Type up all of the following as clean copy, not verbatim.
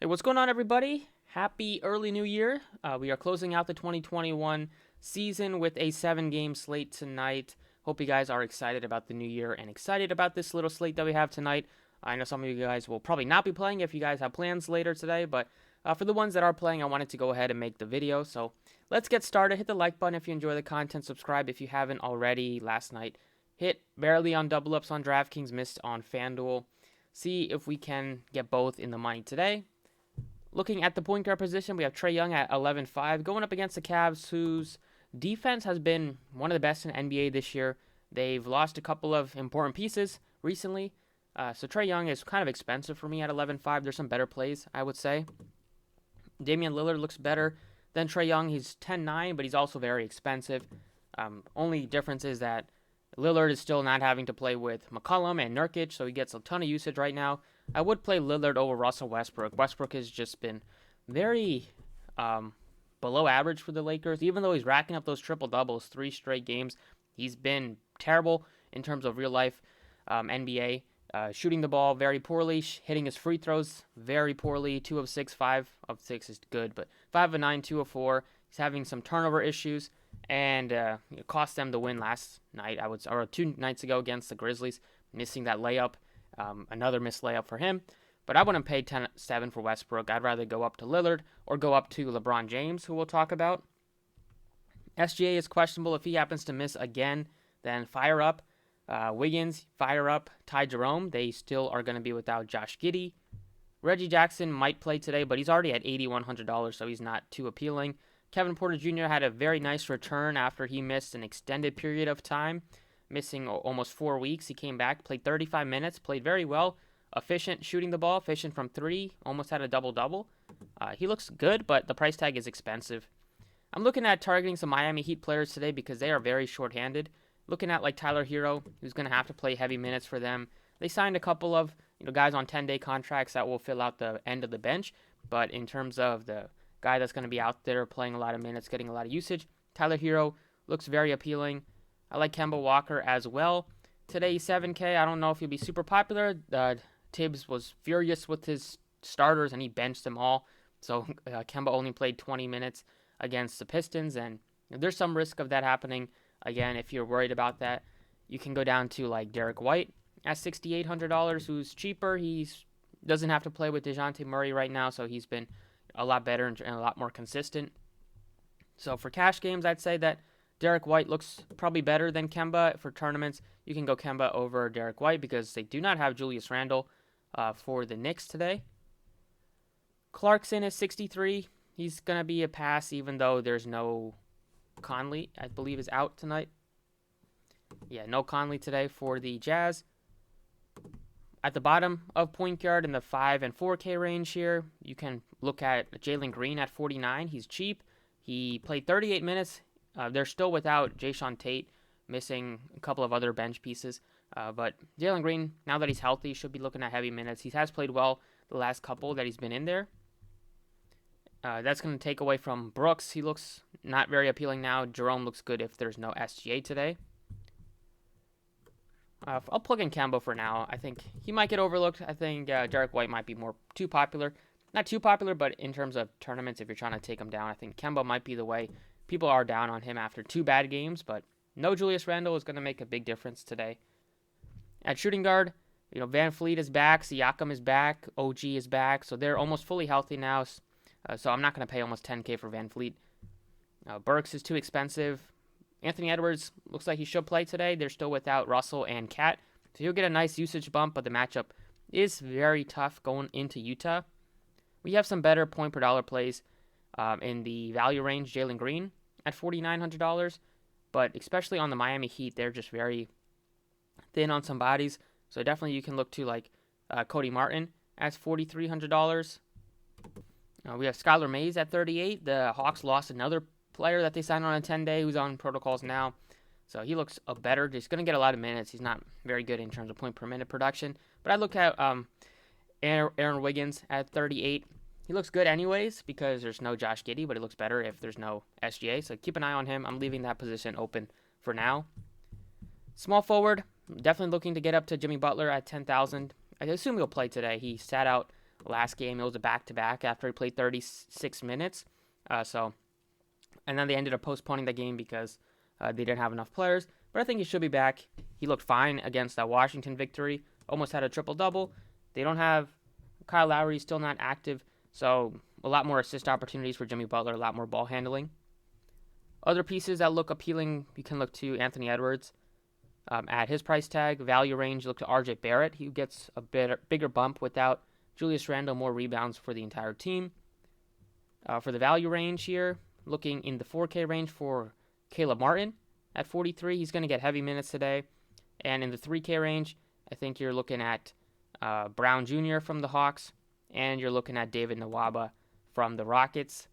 Hey, what's going on, everybody? Happy early new year. We are closing out the 2021 season with a 7-game slate tonight. Hope you guys are excited about the new year and excited about this little slate that we have tonight. I know some of you guys will probably not be playing if you guys have plans later today, but for the ones that are playing, I wanted to go ahead and make the video. So let's get started. Hit the like button if you enjoy the content. Subscribe if you haven't already. Last night, hit barely on double ups on DraftKings, missed on Fanduel. See if we can get both in the money today. Looking at the point guard position, we have Trey Young at 11-5 going up against the Cavs, whose defense has been one of the best in NBA this year. They've lost a couple of important pieces recently, so Trey Young is kind of expensive for me at 11-5. There's some better plays, I would say. Damian Lillard looks better than Trey Young. He's 10-9, but he's also very expensive. Only difference is that Lillard is still not having to play with McCollum and Nurkic, so he gets a ton of usage right now. I would play Lillard over Russell Westbrook. Westbrook has just been very below average for the Lakers. Even though he's racking up those triple-doubles 3 straight games, he's been terrible in terms of real-life NBA. Shooting the ball very poorly, hitting his free throws very poorly. 2 of 6, 5 of 6 is good, but 5 of 9, 2 of 4. He's having some turnover issues, and it cost them the win last night. Or 2 nights ago against the Grizzlies, missing that layup. Another missed layup for him. But I wouldn't pay 10-7 for Westbrook. I'd rather go up to Lillard or go up to LeBron James, who we'll talk about. SGA is questionable. If he happens to miss again, then fire up Wiggins, fire up Ty Jerome. They still are going to be without Josh Giddey. Reggie Jackson might play today, but he's already at $8,100, so he's not too appealing. Kevin Porter Jr. had a very nice return after he missed an extended period of time, missing almost 4 weeks. He came back, played 35 minutes, played very well, efficient shooting the ball, efficient from 3, almost had a double-double. He looks good, but the price tag is expensive. I'm looking at targeting some Miami Heat players today because they are very short-handed. Looking at like Tyler Hero, who's going to have to play heavy minutes for them. They signed a couple of guys on 10-day contracts that will fill out the end of the bench, but in terms of the guy that's going to be out there playing a lot of minutes, getting a lot of usage, Tyler Hero looks very appealing. I like Kemba Walker as well. Today, 7K. I don't know if he'll be super popular. Tibbs was furious with his starters, and he benched them all. So Kemba only played 20 minutes against the Pistons, and there's some risk of that happening. Again, if you're worried about that, you can go down to like Derek White at $6,800, who's cheaper. He doesn't have to play with DeJounte Murray right now, so he's been a lot better and a lot more consistent. So for cash games, I'd say that Derek White looks probably better than Kemba. For tournaments, you can go Kemba over Derek White because they do not have Julius Randle for the Knicks today. Clarkson is 63. He's going to be a pass even though there's no Conley, I believe, is out tonight. Yeah, no Conley today for the Jazz. At the bottom of point guard in the 5 and 4K range here, you can look at Jalen Green at 49. He's cheap. He played 38 minutes. They're still without Jayshawn Tate, missing a couple of other bench pieces. But Jalen Green, now that he's healthy, should be looking at heavy minutes. He has played well the last couple that he's been in there. That's going to take away from Brooks. He looks not very appealing now. Jerome looks good if there's no SGA today. I'll plug in Kemba for now. I think he might get overlooked. I think Derek White might be too popular. Not too popular, but in terms of tournaments, if you're trying to take him down, I think Kemba might be the way. People are down on him after 2 bad games, but no Julius Randle is going to make a big difference today. At shooting guard, Van Fleet is back, Siakam is back, OG is back, so they're almost fully healthy now. So I'm not going to pay almost 10K for Van Fleet. Burks is too expensive. Anthony Edwards looks like he should play today. They're still without Russell and Cat. So he'll get a nice usage bump, but the matchup is very tough going into Utah. We have some better point per dollar plays in the value range. Jalen Green at $4,900. But especially on the Miami Heat, they're just very thin on some bodies. So definitely you can look to like Cody Martin at $4,300. We have Skylar Mays at 38. The Hawks lost another player that they signed on a 10-day who's on protocols now. So he looks better. He's going to get a lot of minutes. He's not very good in terms of point per minute production. But I look at Aaron Wiggins at 38. He looks good anyways because there's no Josh Giddey, but it looks better if there's no SGA. So keep an eye on him. I'm leaving that position open for now. Small forward, definitely looking to get up to Jimmy Butler at 10,000. I assume he'll play today. He sat out last game. It was a back-to-back after he played 36 minutes. And then they ended up postponing the game because they didn't have enough players. But I think he should be back. He looked fine against that Washington victory. Almost had a triple-double. They don't have Kyle Lowry, still not active. So a lot more assist opportunities for Jimmy Butler, a lot more ball handling. Other pieces that look appealing, you can look to Anthony Edwards. At his price tag, value range, look to RJ Barrett. He gets a bigger bump without Julius Randle, more rebounds for the entire team. For the value range here, looking in the 4K range for Caleb Martin at 43. He's going to get heavy minutes today. And in the 3K range, I think you're looking at Brown Jr. from the Hawks, and you're looking at David Nwaba from the Rockets.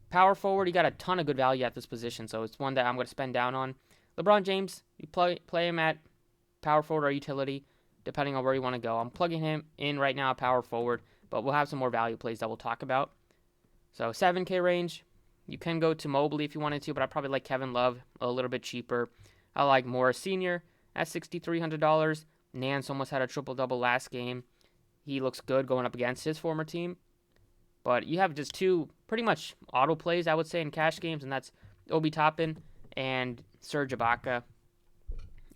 Power forward, you got a ton of good value at this position, so it's one that I'm going to spend down on. LeBron James, you play him at power forward or utility, depending on where you want to go. I'm plugging him in right now at power forward, but we'll have some more value plays that we'll talk about. So 7K range, you can go to Mobley if you wanted to, but I probably like Kevin Love a little bit cheaper. I like Morris Sr. at $6,300. Nance almost had a triple-double last game. He looks good going up against his former team. But you have just two pretty much auto plays, I would say, in cash games, and that's Obi Toppin and Serge Ibaka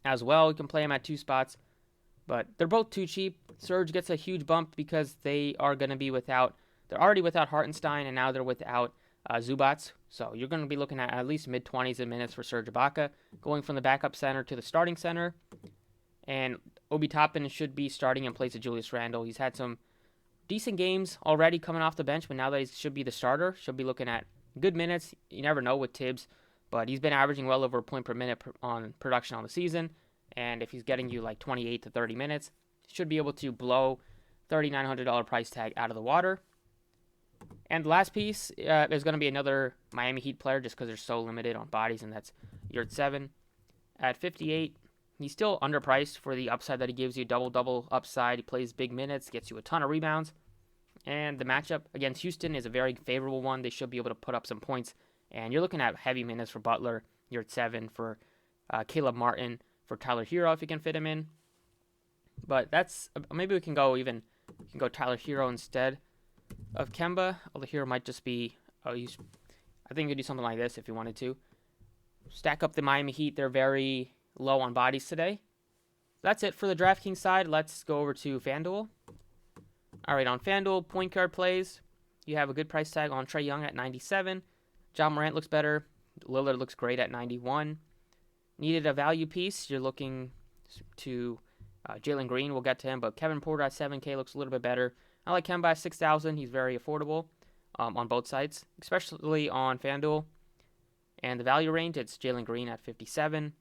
as well. You can play him at two spots, but they're both too cheap. Serge gets a huge bump because they're already without Hartenstein, and now they're without Zubats. So you're going to be looking at least mid-20s in minutes for Serge Ibaka, going from the backup center to the starting center. And Obi Toppin should be starting in place of Julius Randle. He's had some decent games already coming off the bench, but now that he should be the starter, should be looking at good minutes. You never know with Tibbs, but he's been averaging well over a point per minute on production on the season. And if he's getting you like 28 to 30 minutes, should be able to blow $3,900 price tag out of the water. And the last piece is going to be another Miami Heat player just because they're so limited on bodies, and that's Yurt7 at 58. He's still underpriced for the upside that he gives you, double-double upside. He plays big minutes, gets you a ton of rebounds. And the matchup against Houston is a very favorable one. They should be able to put up some points. And you're looking at heavy minutes for Butler, Yurt7 for Caleb Martin, for Tyler Hero if you can fit him in. But that's maybe we can go Tyler Hero instead of Kemba. Although Hero might just be I think you could do something like this if you wanted to. Stack up the Miami Heat. They're very low on bodies today. That's it for the DraftKings side. Let's go over to FanDuel. All right, on FanDuel, point guard plays. You have a good price tag on Trey Young at 97. John Morant looks better. Lillard looks great at 91. Needed a value piece. You're looking to Jalen Green. We'll get to him, but Kevin Porter at 7K looks a little bit better. I like Kemba at 6,000. He's very affordable on both sides, especially on FanDuel. And the value range, it's Jalen Green at 57.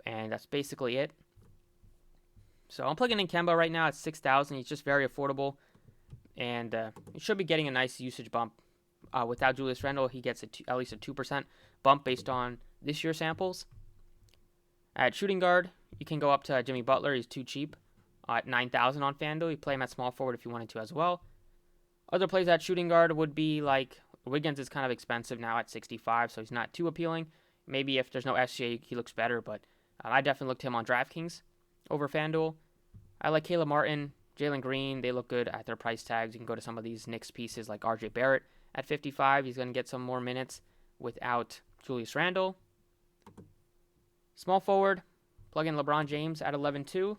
And that's basically it. So I'm plugging in Kemba right now at 6,000. He's just very affordable. And he should be getting a nice usage bump. Without Julius Randle, he gets at least a 2% bump based on this year's samples. At shooting guard, you can go up to Jimmy Butler. He's too cheap at 9,000 on FanDuel. You play him at small forward if you wanted to as well. Other plays at shooting guard would be like Wiggins is kind of expensive now at 65, so he's not too appealing. Maybe if there's no SGA, he looks better, but I definitely looked him on DraftKings over FanDuel. I like Caleb Martin, Jalen Green. They look good at their price tags. You can go to some of these Knicks pieces like RJ Barrett at 55. He's going to get some more minutes without Julius Randle. Small forward, plug in LeBron James at 11.2.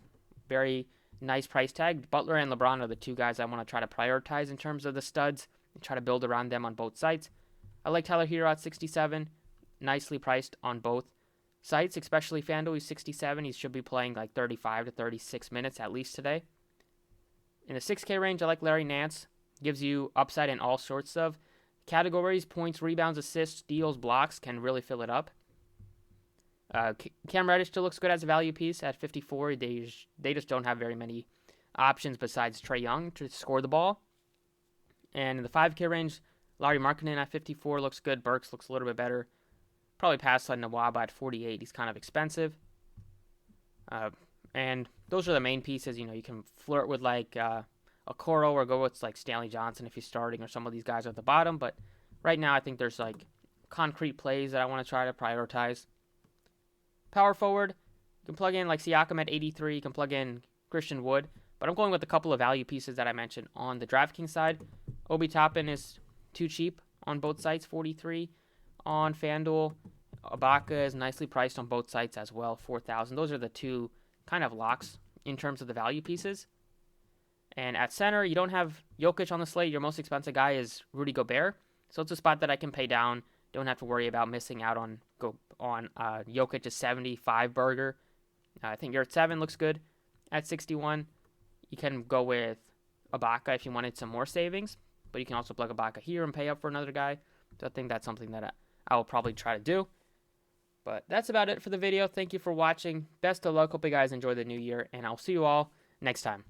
Very nice price tag. Butler and LeBron are the two guys I want to try to prioritize in terms of the studs and try to build around them on both sides. I like Tyler Hero at 67. Nicely priced on both sites, especially FanDuel. He's 67. He should be playing like 35 to 36 minutes at least today. In the 6K range, I like Larry Nance. Gives you upside in all sorts of categories. Points, rebounds, assists, steals, blocks. Can really fill it up. Cam Reddish still looks good as a value piece at 54. They just don't have very many options besides Trey Young to score the ball. And in the 5K range, Lauri Markkanen at 54 looks good. Burks looks a little bit better. Probably pass on Nwaba at 48. He's kind of expensive. And those are the main pieces. You know, you can flirt with like Okoro or go with like Stanley Johnson if he's starting, or some of these guys at the bottom. But right now I think there's like concrete plays that I want to try to prioritize. Power forward, you can plug in like Siakam at 83. You can plug in Christian Wood. But I'm going with a couple of value pieces that I mentioned on the DraftKings side. Obi Toppin is too cheap on both sites, 43 on FanDuel. Ibaka is nicely priced on both sites as well, 4,000. Those are the two kind of locks in terms of the value pieces. And at center, you don't have Jokic on the slate. Your most expensive guy is Rudy Gobert. So it's a spot that I can pay down. Don't have to worry about missing out on Jokic's 75 burger. I think you're at 7 looks good. At 61, you can go with Ibaka if you wanted some more savings. But you can also plug Ibaka here and pay up for another guy. So I think that's something that I will probably try to do. But that's about it for the video. Thank you for watching. Best of luck. Hope you guys enjoy the new year. And I'll see you all next time.